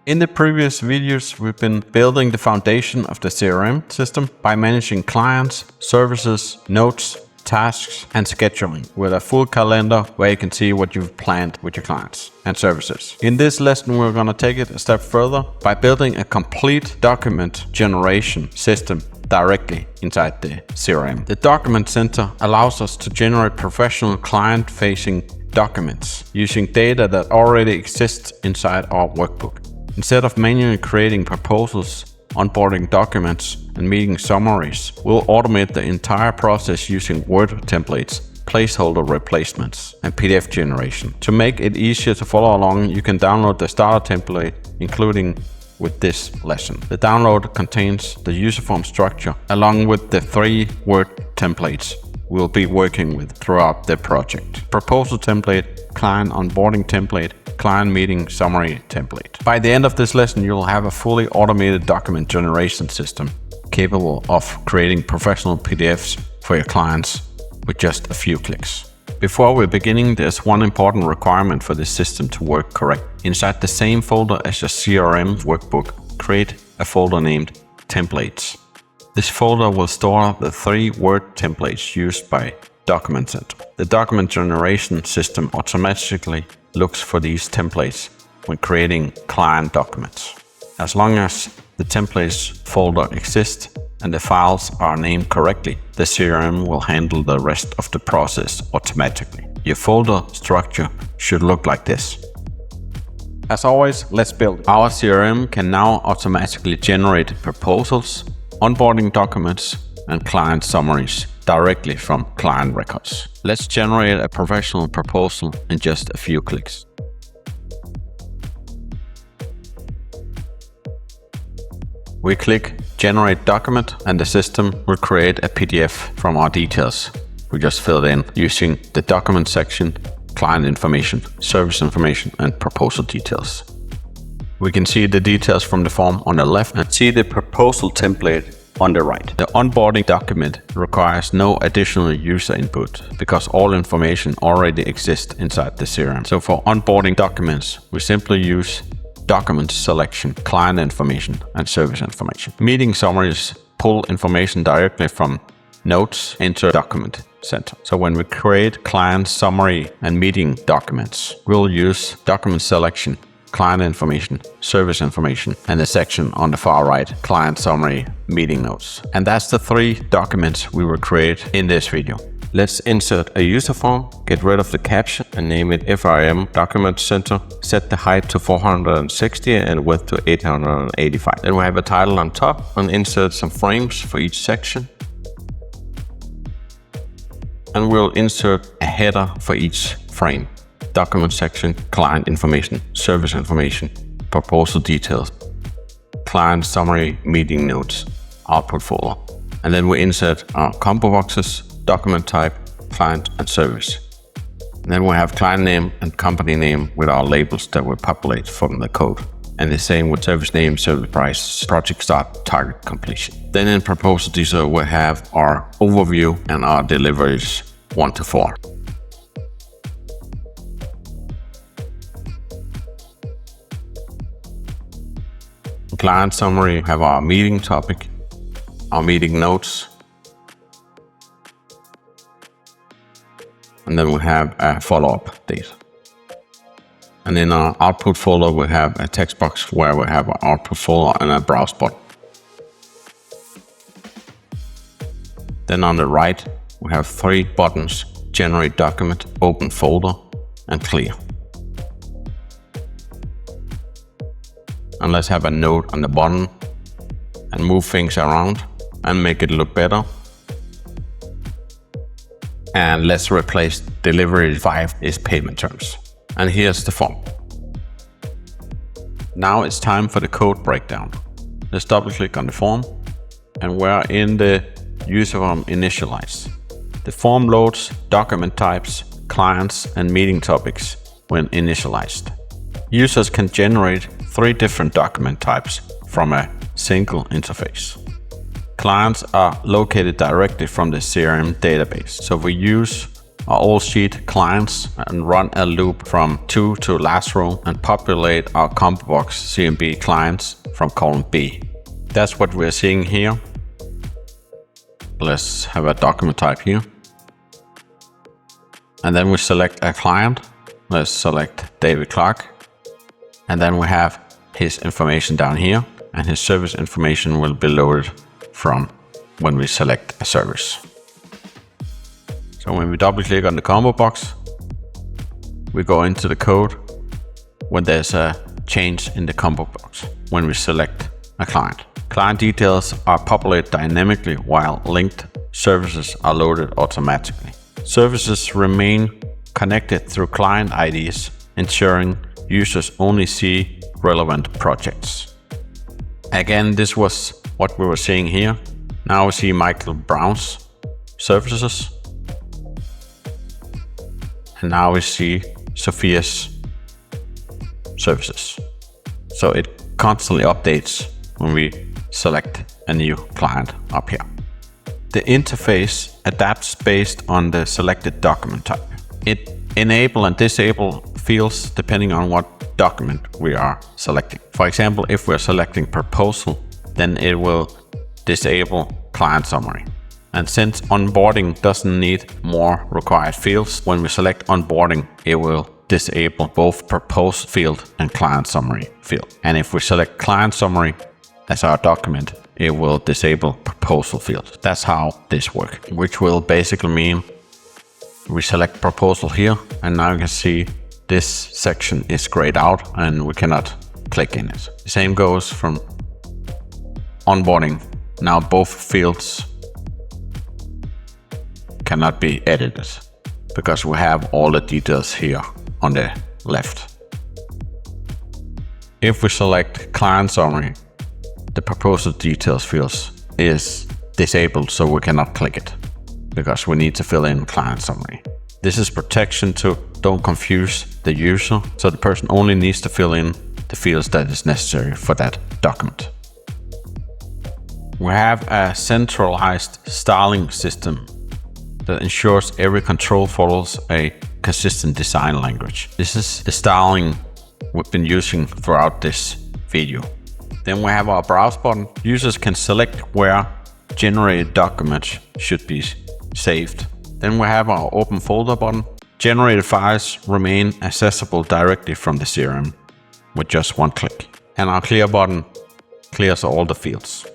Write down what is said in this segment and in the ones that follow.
In the previous videos, we've been building the foundation of the CRM system by managing clients, services, notes, tasks, and scheduling with a full calendar where you can see what you've planned with your clients and services. In this lesson, we're going to take it a step further by building a complete document generation system directly inside the CRM. The Document Center allows us to generate professional client-facing documents using data that already exists inside our workbook. Instead of manually creating proposals, onboarding documents, and meeting summaries, we'll automate the entire process using Word templates, placeholder replacements, and PDF generation. To make it easier to follow along, you can download the starter template, including with this lesson. The download contains the UserForm structure along with the 3 Word templates we'll be working with throughout the project. Proposal template, client onboarding template, client meeting summary template. By the end of this lesson, you'll have a fully automated document generation system capable of creating professional PDFs for your clients with just a few clicks. Before we're beginning, there's one important requirement for this system to work correct. Inside the same folder as your CRM workbook, create a folder named Templates. This folder will store the 3 Word templates used by Document Center. The document generation system automatically looks for these templates when creating client documents. As long as the templates folder exists and the files are named correctly, the CRM will handle the rest of the process automatically. Your folder structure should look like this. As always, let's build. Our CRM can now automatically generate proposals, onboarding documents, and client summaries directly from client records. Let's generate a professional proposal in just a few clicks. We click Generate Document and the system will create a PDF from our details we just filled in using the document section, client information, service information, and proposal details. We can see the details from the form on the left and see the proposal template on the right. The onboarding document requires no additional user input because all information already exists inside the CRM. So for onboarding documents, we simply use document selection, client information, and service information. Meeting summaries pull information directly from notes into Document Center. So when we create client summary and meeting documents, we'll use document selection, client information, service information, and the section on the far right, client summary, meeting notes. And that's the 3 documents we will create in this video. Let's insert a user form, get rid of the caption and name it frmDocumentCenter. Set the height to 460 and width to 885. Then we have a title on top and insert some frames for each section. And we'll insert a header for each frame. Document section, client information, service information, proposal details, client summary, meeting notes, output folder. And then we insert our combo boxes, document type, client, and service. And then we have client name and company name with our labels that we populate from the code. And the same with service name, service price, project start, target completion. Then in proposal detail, we have our overview and our deliveries 1 to 4. Client summary, we have our meeting topic, our meeting notes, and then we have a follow-up date. And in our output folder, we have a text box where we have our output folder and a browse button. Then on the right, we have 3 buttons: Generate Document, Open Folder, and Clear. And let's have a note on the bottom and move things around and make it look better. And let's replace delivery 5 is payment terms. And here's the form. Now it's time for the code breakdown. Let's double click on the form and we're in the UserForm Initialized. The form loads document types, clients, and meeting topics when initialized. Users can generate 3 different document types from a single interface. Clients are located directly from the CRM database, so we use our old sheet clients and run a loop from 2 to last row and populate our combo box CMB clients from column B. That's what we're seeing here. Let's have a document type here. And then we select a client. Let's select David Clark. And then we have his information down here, and his service information will be loaded from when we select a service. So when we double click on the combo box, we go into the code when there's a change in the combo box when we select a client. Client details are populated dynamically while linked services are loaded automatically. Services remain connected through client IDs, ensuring users only see relevant projects. Again, this was what we were seeing here. Now we see Michael Brown's services. And now we see Sophia's services. So it constantly updates when we select a new client up here. The interface adapts based on the selected document type. It enable and disable fields depending on what document we are selecting. For example, if we're selecting proposal, then it will disable client summary. And since onboarding doesn't need more required fields, when we select onboarding, it will disable both propose field and client summary field. And if we select client summary as our document, it will disable proposal field. That's how this works, which will basically mean we select proposal here, and now you can see this section is grayed out and we cannot click in it. The same goes from onboarding. Now both fields cannot be edited because we have all the details here on the left. If we select client summary, the proposal details fields is disabled, so we cannot click it because we need to fill in client summary. This is protection to don't confuse the user, so the person only needs to fill in the fields that is necessary for that document. We have a centralized styling system that ensures every control follows a consistent design language. This is the styling we've been using throughout this video. Then we have our browse button. Users can select where generated documents should be saved. Then we have our open folder button. Generated files remain accessible directly from the CRM with just one click. And our clear button clears all the fields,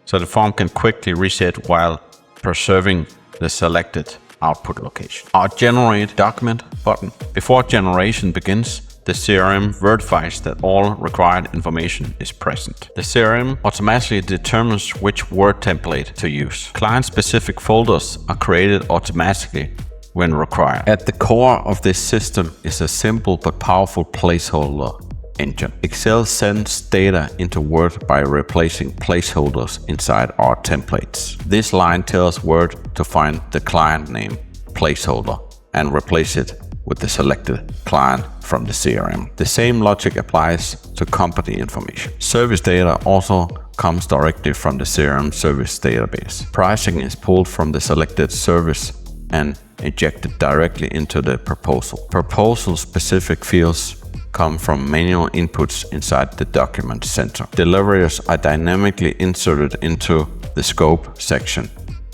so the form can quickly reset while preserving the selected output location. Our generate document button. Before generation begins, the CRM verifies that all required information is present. The CRM automatically determines which Word template to use. Client-specific folders are created automatically when required. At the core of this system is a simple but powerful placeholder engine. Excel sends data into Word by replacing placeholders inside our templates. This line tells Word to find the client name placeholder and replace it with the selected client from the CRM. The same logic applies to company information. Service data also comes directly from the CRM service database. Pricing is pulled from the selected service and injected directly into the proposal. Proposal-specific fields come from manual inputs inside the document center. Deliveries are dynamically inserted into the scope section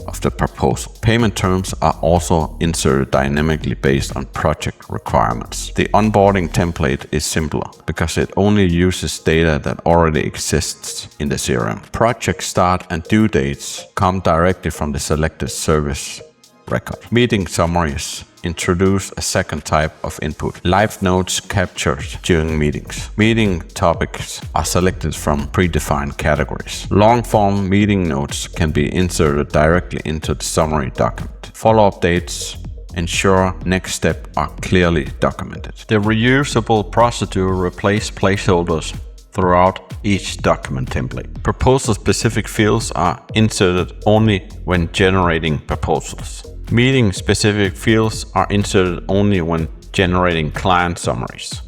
of the proposal. Payment terms are also inserted dynamically based on project requirements. The onboarding template is simpler because it only uses data that already exists in the CRM. Project start and due dates come directly from the selected service record. Meeting summaries introduce a second type of input. Live notes captured during meetings. Meeting topics are selected from predefined categories. Long-form meeting notes can be inserted directly into the summary document. Follow-up dates ensure next steps are clearly documented. The reusable procedure replaces placeholders throughout each document template. Proposal-specific fields are inserted only when generating proposals. Meeting-specific fields are inserted only when generating client summaries.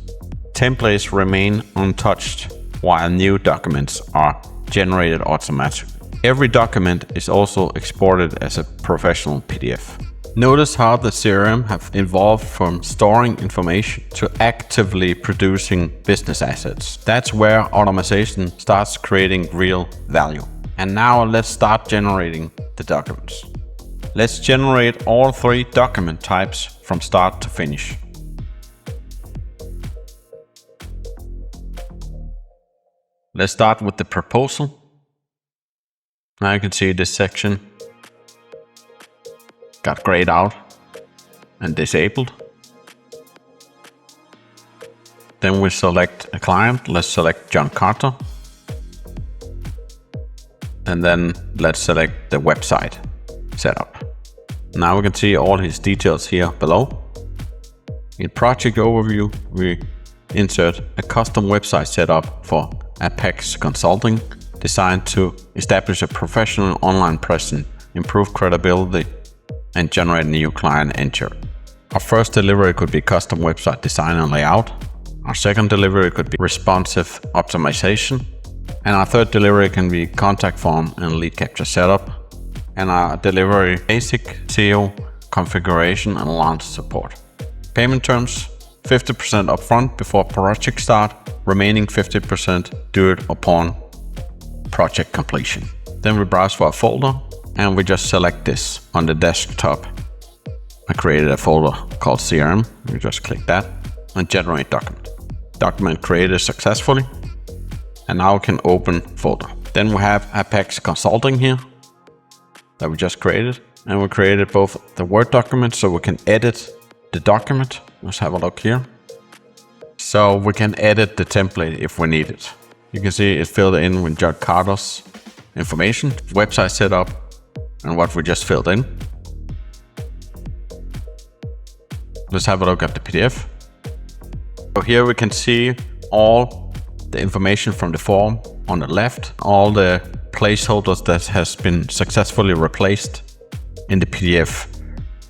Templates remain untouched while new documents are generated automatically. Every document is also exported as a professional PDF. Notice how the CRM have evolved from storing information to actively producing business assets. That's where automation starts creating real value. And now let's start generating the documents. Let's generate all 3 document types from start to finish. Let's start with the proposal. Now you can see this section got grayed out and disabled. Then we select a client. Let's select John Carter. And then let's select the website setup. Now we can see all his details here below. In project overview, we insert a custom website setup for Apex Consulting, designed to establish a professional online presence, improve credibility, and generate a new client entry. Our first delivery could be custom website design and layout. Our second delivery could be responsive optimization. And our third delivery can be contact form and lead capture setup. And our delivery basic SEO configuration and launch support. Payment terms: 50% upfront before project start, remaining 50% due upon project completion. Then we browse for a folder and we just select this on the desktop. I created a folder called CRM. We just click that and generate document. Document created successfully. And now we can open folder. Then we have Apex Consulting here that we just created. And we created both the Word document so we can edit the document. Let's have a look here. So we can edit the template if we need it. You can see it filled in with John Carter's information, website setup, and what we just filled in. Let's have a look at the PDF. So here we can see all the information from the form on the left, all the placeholders that has been successfully replaced in the PDF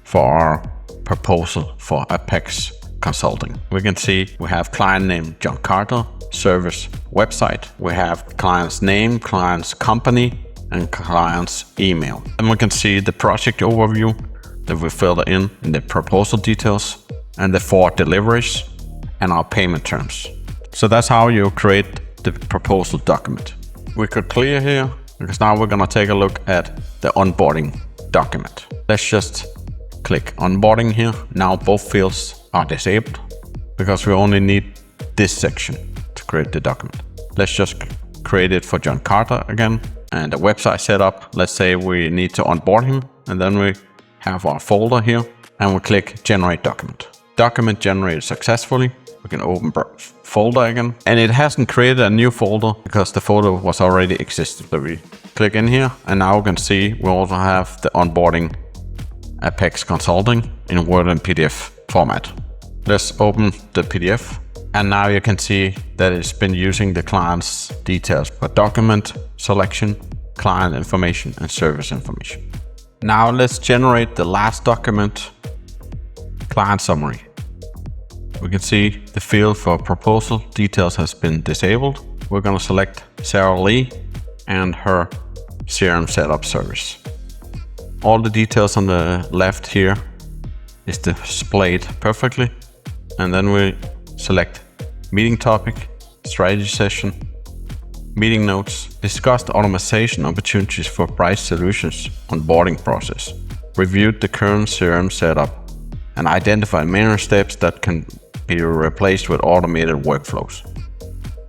for our proposal for Apex Consulting. We can see we have client name John Carter, service website. We have client's name, client's company, and client's email. And we can see the project overview that we filled in the proposal details and the 4 deliveries and our payment terms. So that's how you create the proposal document. We could clear here because now we're gonna take a look at the onboarding document. Let's just click onboarding here. Now both fields are disabled because we only need this section to create the document. Let's just create it for John Carter again. And the website setup, let's say we need to onboard him, and then we have our folder here and we click generate document. Document generated successfully. We can open folder again, and it hasn't created a new folder because the folder was already existing. So we click in here and now we can see we also have the onboarding Apex Consulting in Word and PDF format. Let's open the PDF. And now you can see that it's been using the client's details for document selection, client information, and service information. Now let's generate the last document, client summary. We can see the field for proposal details has been disabled. We're going to select Sarah Lee and her CRM setup service. All the details on the left here is displayed perfectly. And then we select meeting topic, strategy session, meeting notes, discussed automation opportunities for price solutions, onboarding process, reviewed the current CRM setup, and identified minor steps that can be replaced with automated workflows.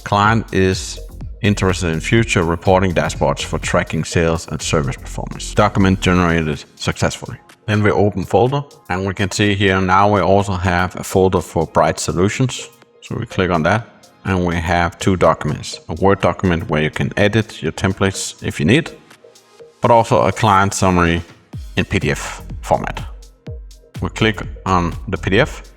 Client is interested in future reporting dashboards for tracking sales and service performance. Document generated successfully. Then we open folder and we can see here now we also have a folder for Bright Solutions. So we click on that and we have 2 documents. A Word document where you can edit your templates if you need, but also a client summary in PDF format. We click on the PDF.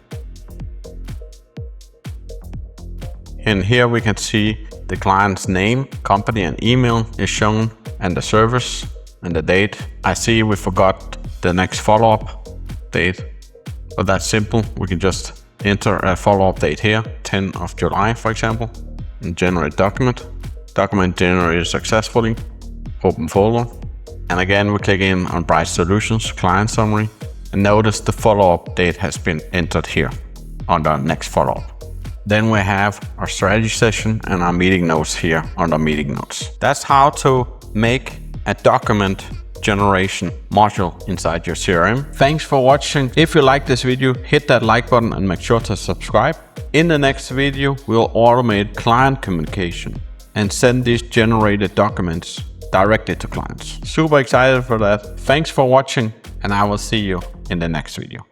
And here we can see the client's name, company, and email is shown, and the service and the date. I see we forgot the next follow-up date, but that's simple. We can just enter a follow-up date here, 10th of July, for example, and generate document. Document generated successfully. Open folder. And again, we click in on Bright Solutions, client summary, And notice the follow-up date has been entered here under next follow-up. Then we have our strategy session and our meeting notes here under meeting notes. That's how to make a document generation module inside your CRM. Thanks for watching. If you like this video, hit that like button and make sure to subscribe. In the next video, we'll automate client communication and send these generated documents directly to clients. Super excited for that. Thanks for watching, and I will see you in the next video.